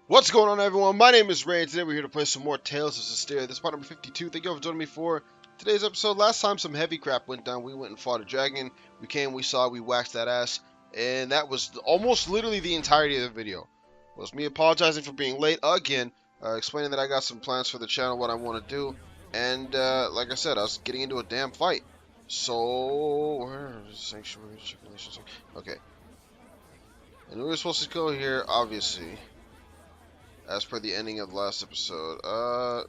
What's going on, everyone? My name is Ray, and today we're here to play some more Tales of Zestiria. This is part number 52. Thank you all for joining me for today's episode. Last time some heavy crap went down. We went and fought a dragon. We came, we saw, we waxed that ass. And that was almost literally the entirety of the video. It was me apologizing for being late again, explaining that I got some plans for the channel, what I want to do. And like I said, I was getting into a damn fight. So, where is Sanctuary? Okay. And we were supposed to go here, obviously. As per the ending of the last episode.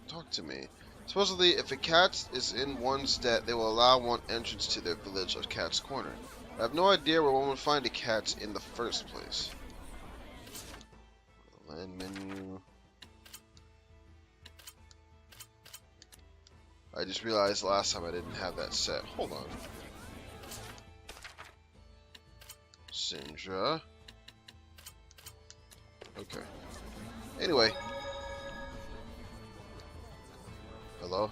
Talk to me. Supposedly, if a cat is in one's debt, they will allow one entrance to their village of Cat's Corner. I have no idea where one would find a cat in the first place. Land menu. I just realized last time I didn't have that set. Hold on. Sindra. Okay. Anyway. Hello?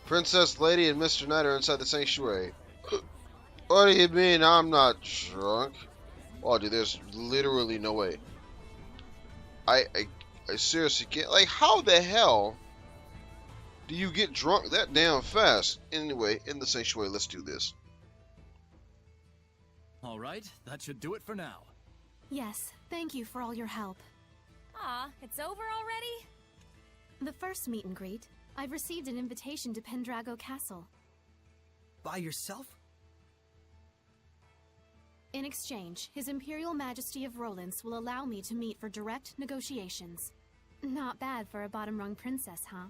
Princess, Lady, and Mr. Knight are inside the sanctuary. What do you mean I'm not drunk? Oh, dude, there's literally no way. I seriously can't. Like, how the hell do you get drunk that damn fast? Anyway, in the sanctuary, let's do this. Alright, that should do it for now. Yes, thank you for all your help. Aw, it's over already? The first meet and greet, I've received an invitation to Pendrago Castle. By yourself? In exchange, His Imperial Majesty of Rollins will allow me to meet for direct negotiations. Not bad for a bottom-rung princess, huh?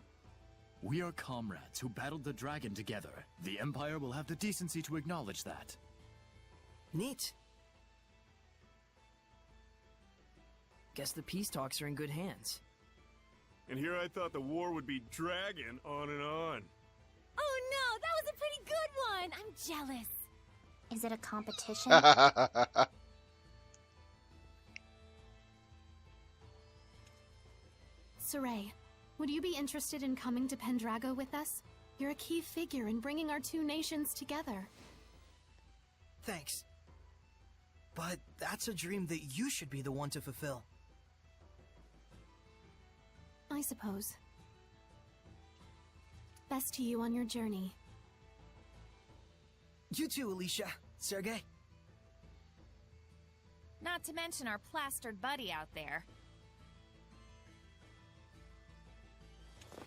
We are comrades who battled the dragon together. The Empire will have the decency to acknowledge that. Neat. Guess the peace talks are in good hands. And here I thought the war would be dragging on and on. Oh no, that was a pretty good one! I'm jealous. Is it a competition? Saray, would you be interested in coming to Pendrago with us? You're a key figure in bringing our two nations together. Thanks. But that's a dream that you should be the one to fulfill. I suppose. Best to you on your journey. You too, Alicia. Sergey. Not to mention our plastered buddy out there. I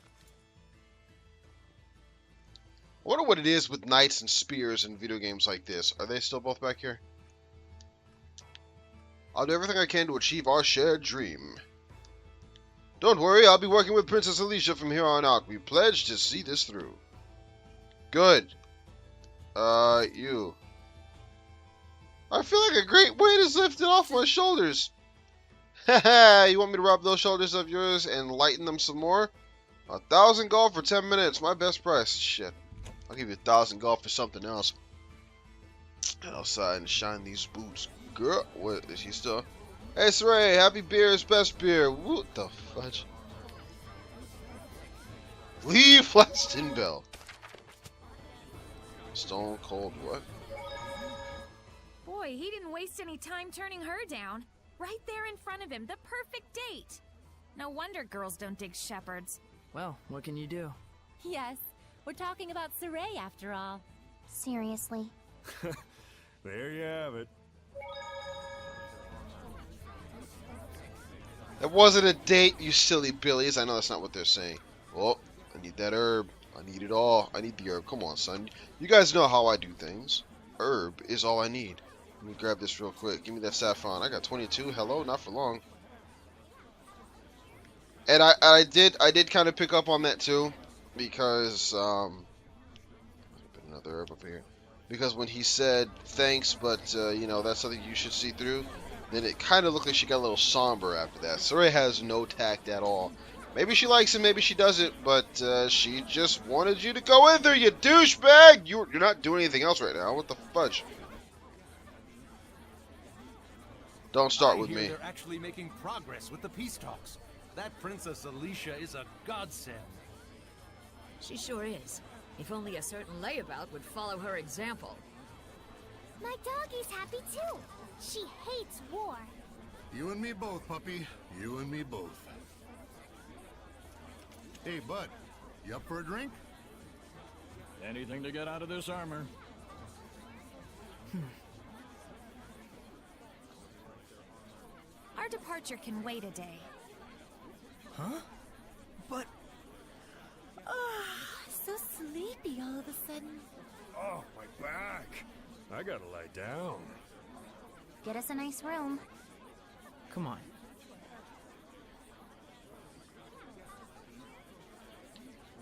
wonder what it is with knights and spears in video games like this. Are they still both back here? I'll do everything I can to achieve our shared dream. Don't worry, I'll be working with Princess Alicia from here on out. We pledge to see this through. Good. You. I feel like a great weight is lifted off my shoulders. Haha, you want me to rub those shoulders of yours and lighten them some more? 1,000 gold for 10 minutes, my best price. Shit. I'll give you 1,000 gold for something else. Get outside and shine these boots. Girl, what is he still? Hey, Saray, happy beer is best beer. What the fudge? Leave Flaston Bell. Stone Cold what? Boy, he didn't waste any time turning her down. Right there in front of him, the perfect date. No wonder girls don't dig shepherds. Well, what can you do? Yes, we're talking about Saray after all. Seriously. There you have it. That wasn't a date, you silly billies. I know that's not what they're saying. Oh, I need that herb. I need it all. I need the herb. Come on, son. You guys know how I do things. Herb is all I need. Let me grab this real quick. Give me that saffron. I got 22. Hello, not for long. And I did kind of pick up on that too, because put another herb up here. Because when he said thanks, but you know, that's something you should see through, then it kind of looked like she got a little somber after that. Saray has no tact at all. Maybe she likes him, maybe she doesn't, but she just wanted you to go in there, you douchebag! You're not doing anything else right now. What the fudge? Don't start with me. They're actually making progress with the peace talks. That Princess Alicia is a godsend. She sure is. If only a certain layabout would follow her example. My doggie's happy too. She hates war. You and me both, puppy. You and me both. Hey, bud. You up for a drink? Anything to get out of this armor. Our departure can wait a day. Huh? But So sleepy all of a sudden. Oh, my back. I gotta lie down. Get us a nice room. come on.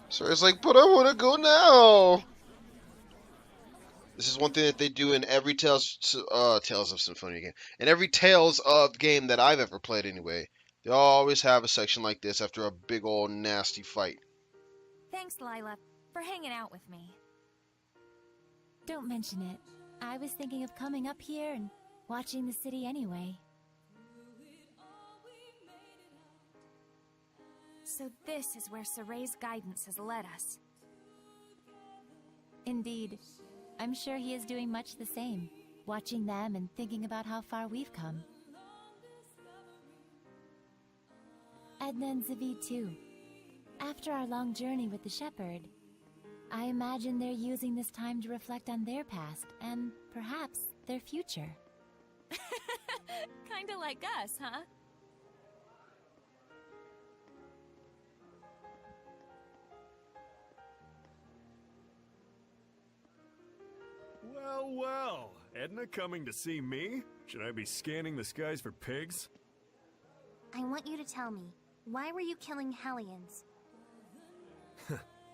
So it's like, but I want to go now. This is one thing that they do in every Tales of Symphonia game. In every Tales of game that I've ever played anyway. They always have a section like this after a big old nasty fight. Thanks, Lila, for hanging out with me. Don't mention it. I was thinking of coming up here and watching the city anyway. So this is where Soray's guidance has led us. Indeed. I'm sure he is doing much the same, watching them and thinking about how far we've come. Edna and Zavid too. After our long journey with the shepherd, I imagine they're using this time to reflect on their past and perhaps their future. Kinda like us, huh? Well, well. Edna coming to see me? Should I be scanning the skies for pigs? I want you to tell me, why were you killing Hellions?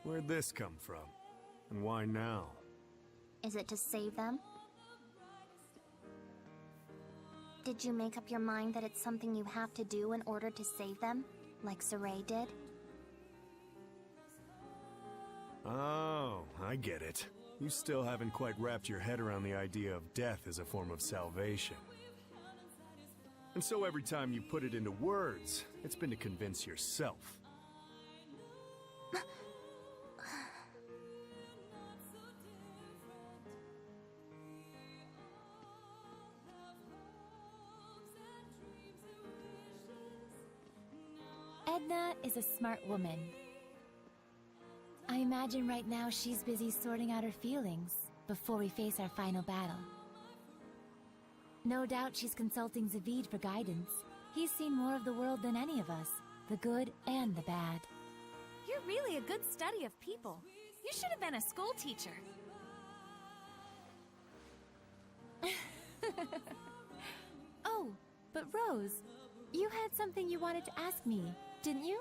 Where'd this come from? And why now? Is it to save them? Did you make up your mind that it's something you have to do in order to save them, like Soray did? Oh, I get it. You still haven't quite wrapped your head around the idea of death as a form of salvation. And so every time you put it into words, it's been to convince yourself. Edna is a smart woman. I imagine right now she's busy sorting out her feelings before we face our final battle. No doubt she's consulting Zavid for guidance. He's seen more of the world than any of us, the good and the bad. You're really a good study of people. You should have been a school teacher. Oh, but Rose, you had something you wanted to ask me, didn't you?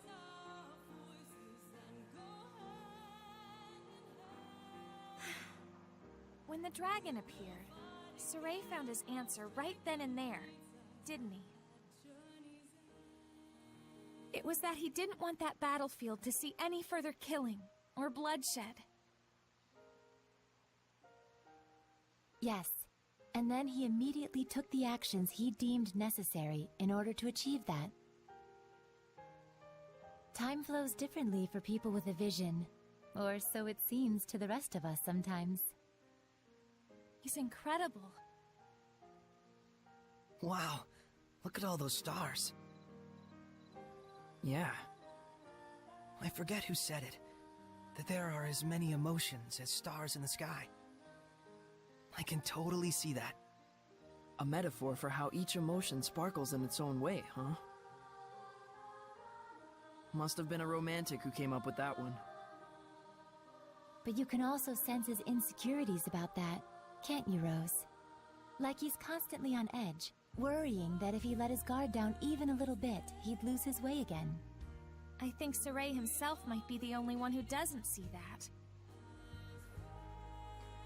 When the dragon appeared, Soray found his answer right then and there, didn't he? It was that he didn't want that battlefield to see any further killing or bloodshed. Yes, and then he immediately took the actions he deemed necessary in order to achieve that. Time flows differently for people with a vision, or so it seems to the rest of us sometimes. He's incredible. Wow, look at all those stars. Yeah. I forget who said it, that there are as many emotions as stars in the sky. I can totally see that. A metaphor for how each emotion sparkles in its own way, huh? Must have been a romantic who came up with that one. But you can also sense his insecurities about that, can't you, Rose? Like he's constantly on edge, worrying that if he let his guard down even a little bit, he'd lose his way again. I think Soray himself might be the only one who doesn't see that.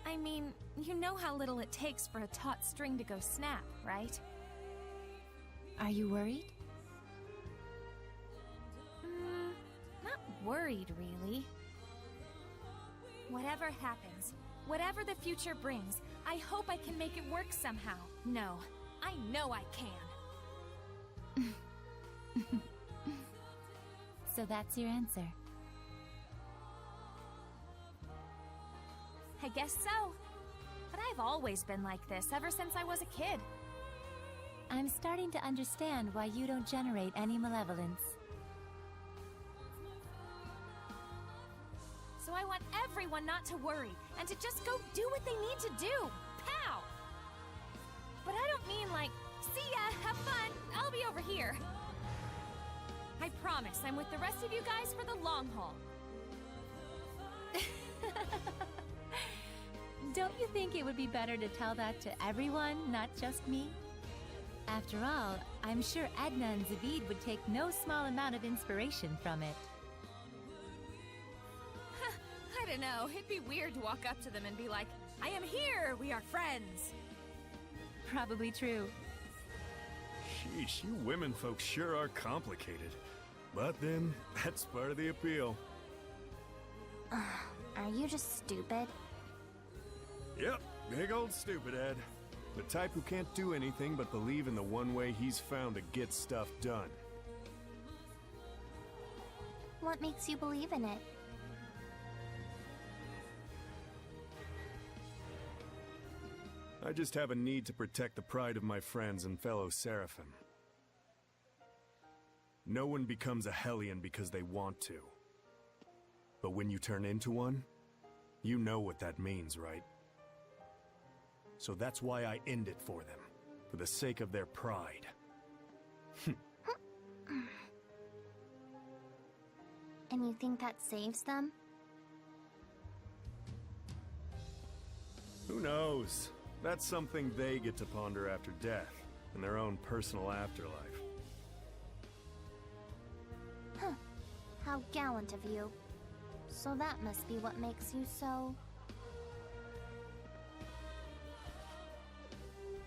I mean, you know how little it takes for a taut string to go snap, right? Are you worried? Not worried, really. Whatever happens, whatever the future brings, I hope I can make it work somehow. No, I know I can. So that's your answer. I guess so. But I've always been like this ever since I was a kid. I'm starting to understand why you don't generate any malevolence. So I want everyone not to worry, and to just go do what they need to do. Pow! But I don't mean like, see ya, have fun, I'll be over here. I promise I'm with the rest of you guys for the long haul. Don't you think it would be better to tell that to everyone, not just me? After all, I'm sure Edna and Zavid would take no small amount of inspiration from it. I don't know, it'd be weird to walk up to them and be like, I am here, we are friends. Probably true. Sheesh, you women folks sure are complicated. But then, that's part of the appeal. Are you just stupid? Yep, big old stupid Ed. The type who can't do anything but believe in the one way he's found to get stuff done. What makes you believe in it? I just have a need to protect the pride of my friends and fellow Seraphim. No one becomes a Hellion because they want to. But when you turn into one, you know what that means, right? So that's why I end it for them, for the sake of their pride. And you think that saves them? Who knows? That's something they get to ponder after death, in their own personal afterlife. Huh. How gallant of you. So that must be what makes you so...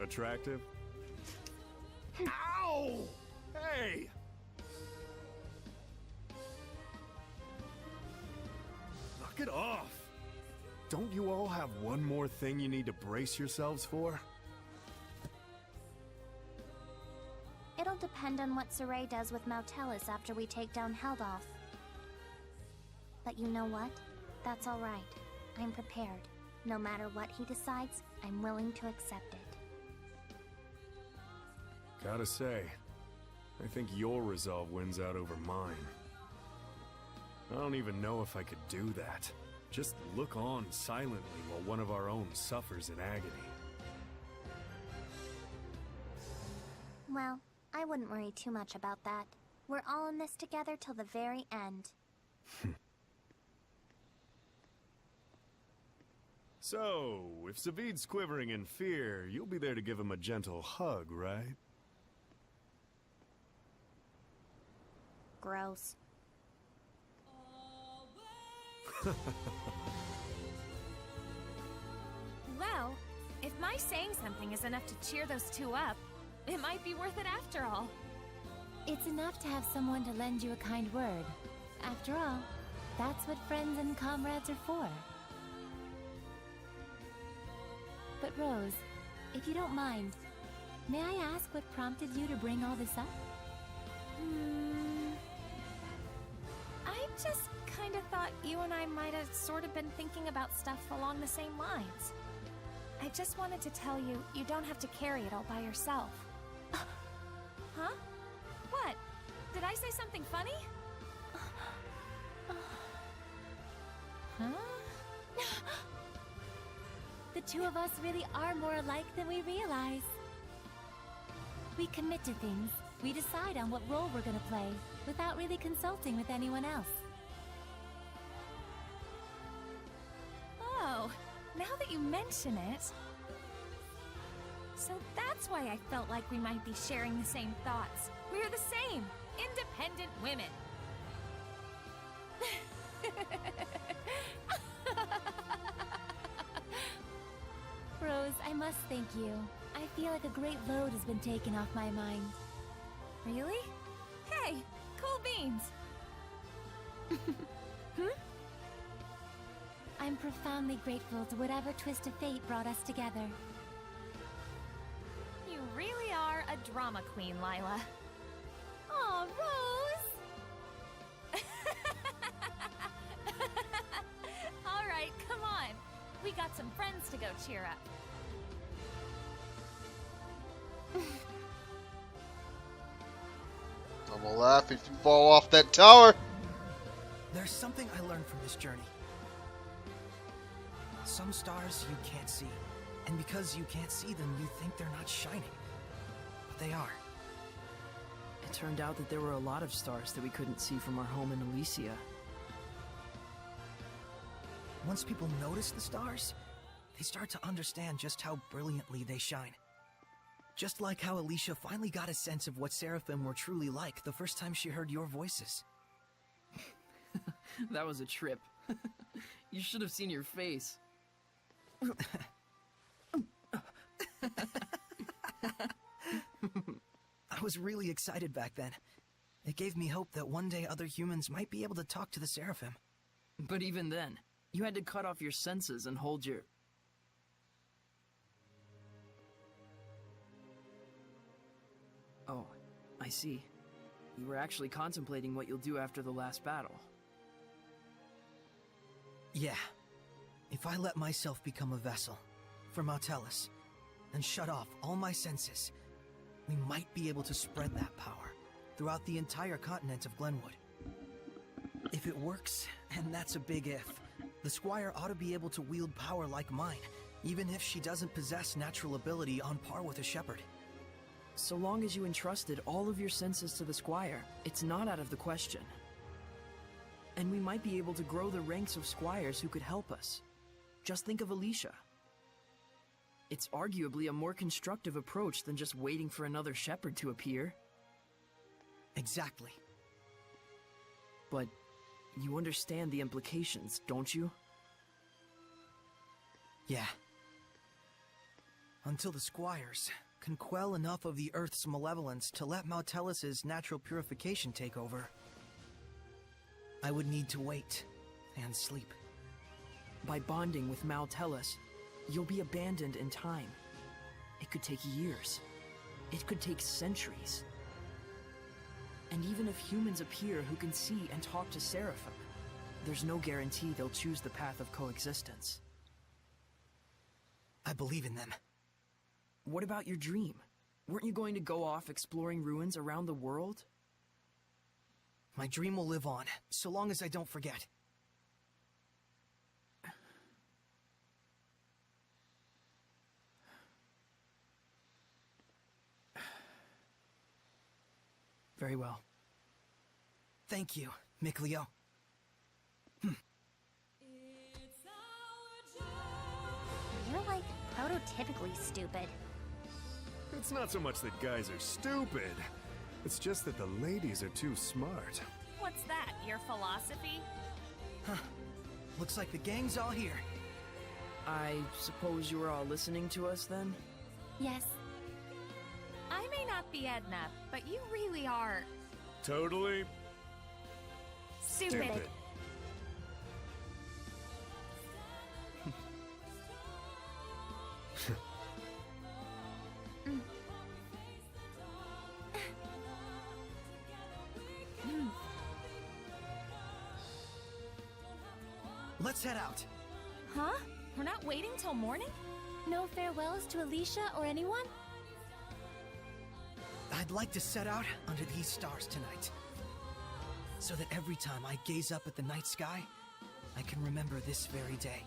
attractive? Ow! Hey! Knock it off! Don't you all have one more thing you need to brace yourselves for? It'll depend on what Saray does with Mautelis after we take down Heldolf. But you know what? That's alright. I'm prepared. No matter what he decides, I'm willing to accept it. Gotta say, I think your resolve wins out over mine. I don't even know if I could do that. Just look on silently while one of our own suffers in agony. Well, I wouldn't worry too much about that. We're all in this together till the very end. So, if Zavid's quivering in fear, you'll be there to give him a gentle hug, right? Gross. Well, if my saying something is enough to cheer those two up, it might be worth it after all. It's enough to have someone to lend you a kind word. After all, that's what friends and comrades are for. But Rose, if you don't mind, may I ask what prompted you to bring all this up? I just kind of thought you and I might have sort of been thinking about stuff along the same lines. I just wanted to tell you, you don't have to carry it all by yourself. Huh? What? Did I say something funny? Huh? The two of us really are more alike than we realize. We commit to things. We decide on what role we're gonna play, without really consulting with anyone else. Oh, now that you mention it... So that's why I felt like we might be sharing the same thoughts. We're the same, independent women. Rose, I must thank you. I feel like a great load has been taken off my mind. Really? Hey, cool beans. I'm profoundly grateful to whatever twist of fate brought us together. You really are a drama queen, Lila. Aw, Rose! All right, come on. We got some friends to go cheer up. I'm gonna laugh if you fall off that tower. There's something I learned from this journey. Some stars you can't see, and because you can't see them, you think they're not shining. But they are. It turned out that there were a lot of stars that we couldn't see from our home in Elysia. Once people notice the stars, they start to understand just how brilliantly they shine. Just like how Alicia finally got a sense of what Seraphim were truly like the first time she heard your voices. That was a trip. You should have seen your face. I was really excited back then. It gave me hope that one day other humans might be able to talk to the Seraphim. But even then, you had to cut off your senses and hold your... Oh, I see. You were actually contemplating what you'll do after the last battle. Yeah. If I let myself become a vessel for Mautellus and shut off all my senses, we might be able to spread that power throughout the entire continent of Glenwood. If it works, and that's a big if, the Squire ought to be able to wield power like mine, even if she doesn't possess natural ability on par with a shepherd. So long as you entrusted all of your senses to the Squire, it's not out of the question. And we might be able to grow the ranks of squires who could help us. Just think of Alicia. It's arguably a more constructive approach than just waiting for another shepherd to appear. Exactly. But you understand the implications, don't you? Yeah. Until the squires can quell enough of the Earth's malevolence to let Mautellus' natural purification take over, I would need to wait and sleep. By bonding with Mautellus, you'll be abandoned in time. It could take years. It could take centuries. And even if humans appear who can see and talk to Seraphim, there's no guarantee they'll choose the path of coexistence. I believe in them. What about your dream? Weren't you going to go off exploring ruins around the world? My dream will live on, so long as I don't forget. Very well. Thank you, Mikleo. You're like prototypically stupid. It's not so much that guys are stupid. It's just that the ladies are too smart. What's that, your philosophy? Huh. Looks like the gang's all here. I suppose you were all listening to us then? Yes. I may not be Edna, but you really are... Totally stupid. Let's head out. Huh? We're not waiting till morning? No farewells to Alicia or anyone? I'd like to set out under these stars tonight, so that every time I gaze up at the night sky, I can remember this very day.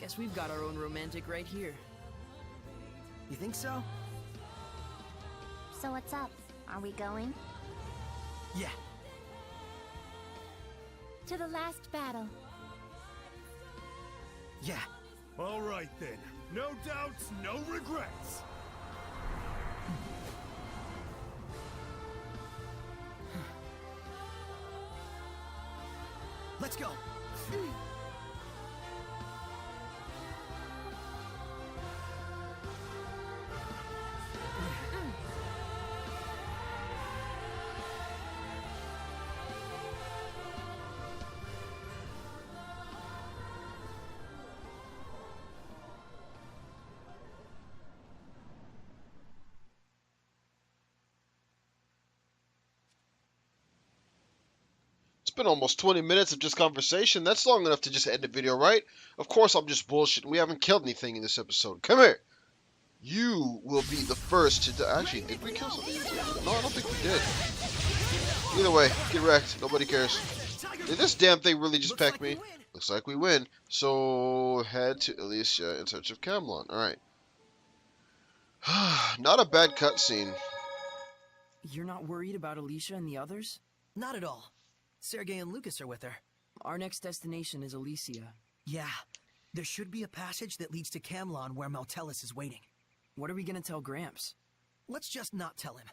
Guess we've got our own romantic right here. You think so? So what's up? Are we going? Yeah. To the last battle. Yeah. All right then. No doubts, no regrets. Let's go. It's been almost 20 minutes of just conversation. That's long enough to just end the video, right? Of course I'm just bullshitting. We haven't killed anything in this episode. Come here. You will be the first to die. Actually, did we kill something? No, I don't think we did. Either way, get wrecked. Nobody cares. Did this damn thing really just peck me? Looks like we win. So, head to Elysia in search of Camelon. Alright. Not a bad cutscene. You're not worried about Alicia and the others? Not at all. Sergei and Lucas are with her. Our next destination is Elysia. Yeah. There should be a passage that leads to Camelon where Maltellus is waiting. What are we gonna tell Gramps? Let's just not tell him.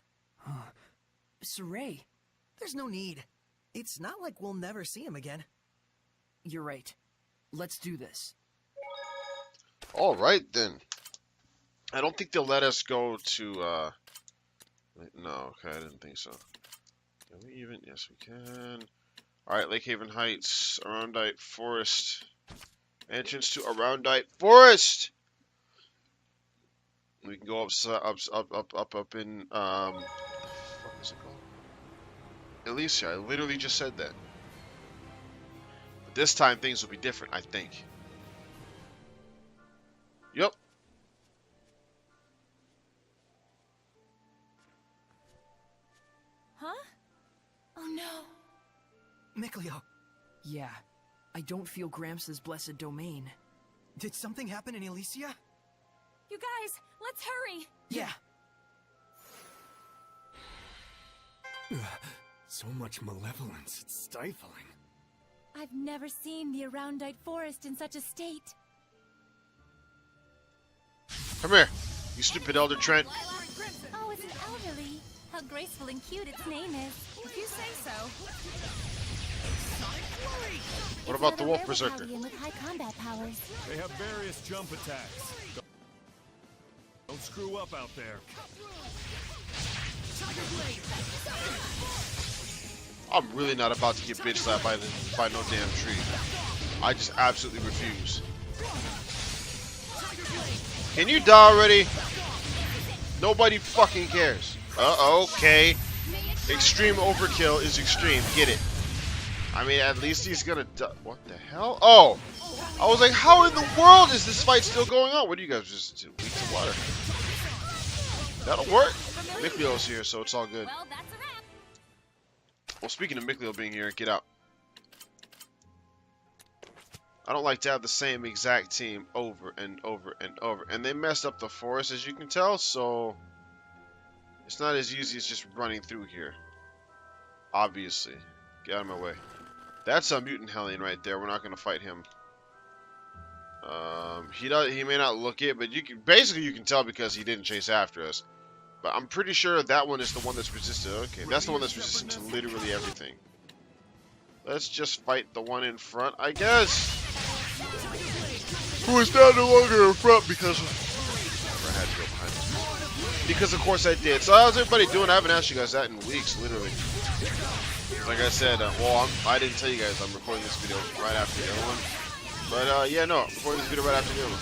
Saray, There's no need. It's not like we'll never see him again. you're right. Let's do this. Alright then. I don't think they'll let us go to, no, okay, I didn't think so. Can we even? Yes, we can. Alright, Lake Haven Heights, Arundite Forest. Entrance to Arundite Forest! We can go up in, what is it called? Elysia, I literally just said that. But this time things will be different, I think. Yup. Huh? Oh no. Mikleo, Yeah, I don't feel Gramps' blessed domain. did something happen in Elysia? You guys, let's hurry. Yeah. So much malevolence, it's stifling. I've never seen the Arundite Forest in such a state. Come here, you stupid Elder Trent. Oh, it's an elderly. How graceful and cute its name is. If you say so. What about the Wolf Berserker? With high combat powers. They have various jump attacks. Don't screw up out there. I'm really not about to get bitch slapped by no damn tree. I just absolutely refuse. Can you die already? Nobody fucking cares. Okay. Extreme overkill is extreme. Get it. I mean, at least he's gonna die. What the hell? Oh! I was like, how in the world is this fight still going on? What are you guys just weak to water? That'll work. Mikleo's here, so it's all good. Well, that's a wrap. Well, speaking of Mikleo being here, get out. I don't like to have the same exact team over and over and over. And they messed up the forest, as you can tell, so it's not as easy as just running through here. Obviously. Get out of my way. That's a mutant Hellion right there. We're not going to fight him. He may not look it, but you can tell because he didn't chase after us. But I'm pretty sure that one is the one that's resistant. Okay, that's the one that's resistant to literally everything. Let's just fight the one in front, I guess. Who is now no longer in front because I had to go behind him. Because of course I did. So how's everybody doing? I haven't asked you guys that in weeks, literally. Like I said, I didn't tell you guys I'm recording this video right after the other one. But yeah, no, I'm recording this video right after the other one.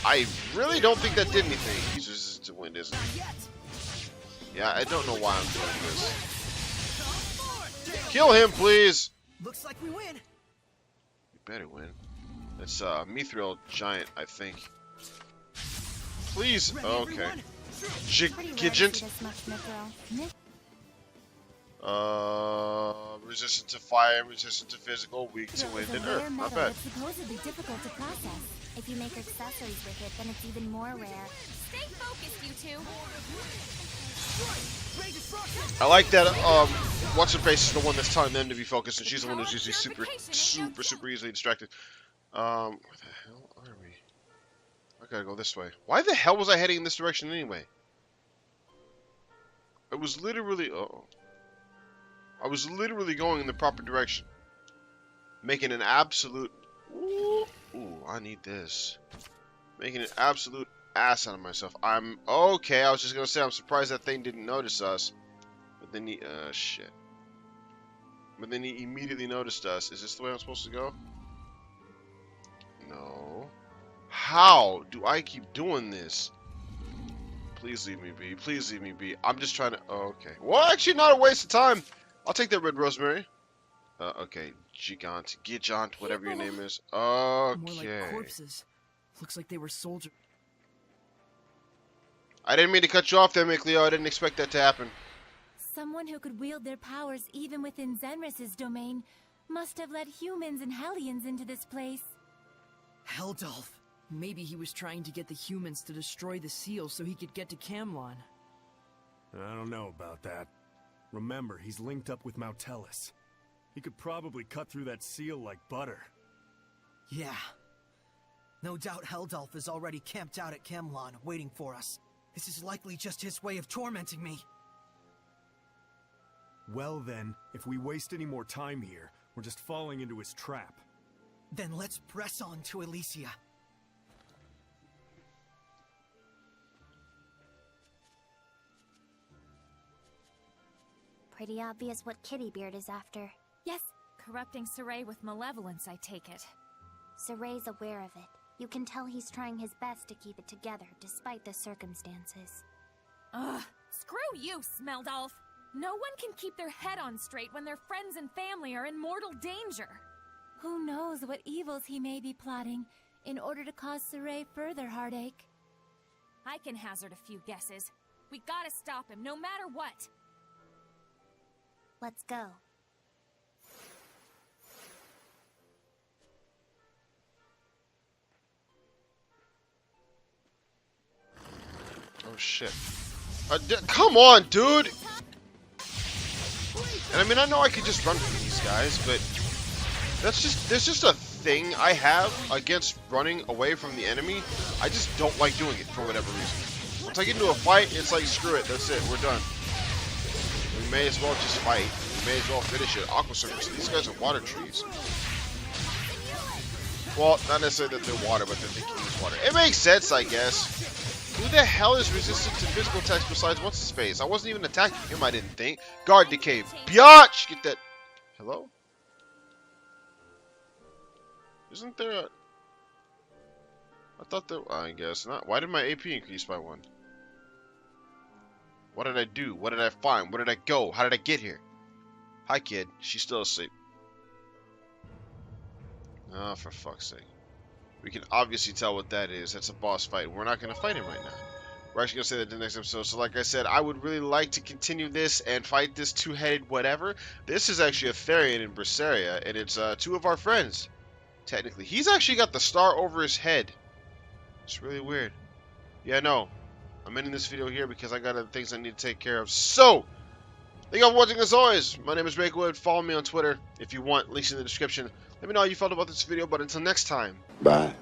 I really don't think that did anything. He's resistant to wind, isn't he? Yeah, I don't know why I'm doing this. Kill him, please! Looks like we win. You better win. It's Mithril Giant, I think. Please! Okay. Gigant. Resistant to fire, resistant to physical, weak to wind and earth. Not bad. It's supposedly difficult to process. If you make accessories with it, then it's even more rare. Stay focused, you two. I like that, what's her face is the one that's telling them to be focused, and she's the one who's usually super easily distracted. Where the hell are we? I gotta go this way. Why the hell was I heading in this direction anyway? It was literally, I was literally going in the proper direction. Making an absolute, ooh, I need this. Making an absolute ass out of myself. I'm, okay, I was just gonna say, I'm surprised that thing didn't notice us. But then he, shit. But then he immediately noticed us. Is this the way I'm supposed to go? No. How do I keep doing this? Please leave me be. Please leave me be. I'm just trying to, okay. Well, actually not a waste of time. I'll take that red rosemary. Okay, Gigant, whatever your name is. More like Okay. corpses. Looks like they were soldiers. I didn't mean to cut you off there, Mikleo. I didn't expect that to happen. Someone who could wield their powers even within Zenris's domain must have led humans and Hellions into this place. Heldolf. Maybe he was trying to get the humans to destroy the seal so he could get to Camlon. I don't know about that. Remember, he's linked up with Mautellus. He could probably cut through that seal like butter. Yeah. No doubt Heldolf is already camped out at Camlon, waiting for us. This is likely just his way of tormenting me. Well then, if we waste any more time here, we're just falling into his trap. Then let's press on to Elysia. Pretty obvious what Kittybeard is after. Yes, corrupting Saray with malevolence, I take it. Saray's aware of it. You can tell he's trying his best to keep it together, despite the circumstances. Ugh, screw you, Smeldolf! No one can keep their head on straight when their friends and family are in mortal danger. Who knows what evils he may be plotting in order to cause Saray further heartache. I can hazard a few guesses. We gotta stop him, no matter what. Let's go. Oh shit. Come on, dude! And I mean, I know I could just run from these guys, but there's just a thing I have against running away from the enemy. I just don't like doing it for whatever reason. Once I get into a fight, it's like, screw it, that's it, we're done. We may as well just fight. We may as well finish it. Aqua Circus. These guys are water trees. Well, not necessarily that they're water, but that they can use water. It makes sense, I guess. Who the hell is resistant to physical attacks besides what's his face? I wasn't even attacking him, I didn't think. Guard decay. Biatch! Get that. Hello? Isn't there a... I thought there... I guess not. Why did my AP increase by 1? What did I do? What did I find? Where did I go? How did I get here? Hi, kid. She's still asleep. Oh, for fuck's sake. We can obviously tell what that is. That's a boss fight. We're not going to fight him right now. We're actually going to say that in the next episode. So like I said, I would really like to continue this and fight this two-headed whatever. This is actually a Therian in Zestiria, and it's 2 of our friends. Technically. He's actually got the star over his head. It's really weird. Yeah, no. I'm ending this video here because I got other things I need to take care of. So, thank you all for watching as always. My name is Breakwood. Follow me on Twitter if you want. Links in the description. Let me know how you felt about this video, but until next time. Bye.